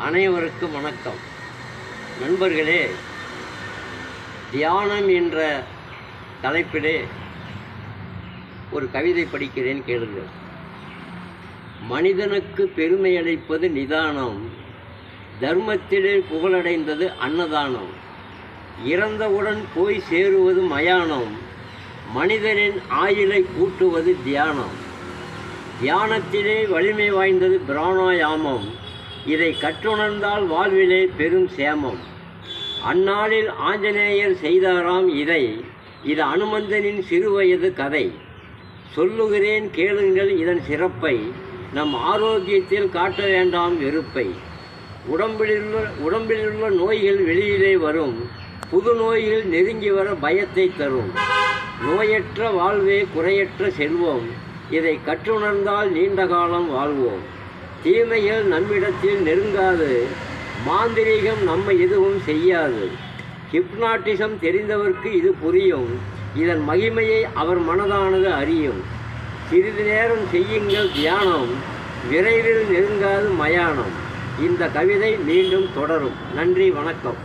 அனைவருக்கும் வணக்கம். நண்பர்களே, தியானம் என்ற தலைப்பிலே ஒரு கவிதை படிக்கிறேன், கேளுங்கள். மனிதனுக்கு பெருமையளிப்பது நிதானம், தர்மத்திலே புகழடைந்தது அன்னதானம், இறந்தவுடன் போய் சேருவது மயானம், மனிதனின் ஆயுளை கூட்டுவது தியானம், தியானத்திலே வலிமை வாய்ந்தது பிராணாயாமம், இதை கற்றுணர்ந்தால் வாழ்விலே பெரும் சேமம். அந்நாளில் ஆஞ்சநேயர் செய்தாராம் இதை, இது அனுமந்தனின் சிறுவயது கதை. சொல்லுகிறேன் கேளுங்கள் இதன் சிறப்பை, நம் ஆரோக்கியத்தில் காட்ட வேண்டாம் வெறுப்பை. உடம்பிலுள்ள நோய்கள் வெளியிலே வரும், புது நோய்கள் நெருங்கி வர பயத்தை தரும். நோயற்ற வாழ்வே குறையற்ற செல்வம், இதை கற்றுணர்ந்தால் நீண்ட காலம் வாழ்வோம். தீமைகள் நம்மிடத்தில் நெருங்காது, மாந்திரீகம் நம்மை எதுவும் செய்யாது. ஹிப்னாட்டிசம் தெரிந்தவர்க்கு இது புரியும், இதன் மகிமையை அவர் மனதானது அறியும். சிறிது நேரம் செய்யுங்கள் தியானம், விரைவில் நெருங்காது மயானம். இந்த கவிதை மீண்டும் தொடரும். நன்றி, வணக்கம்.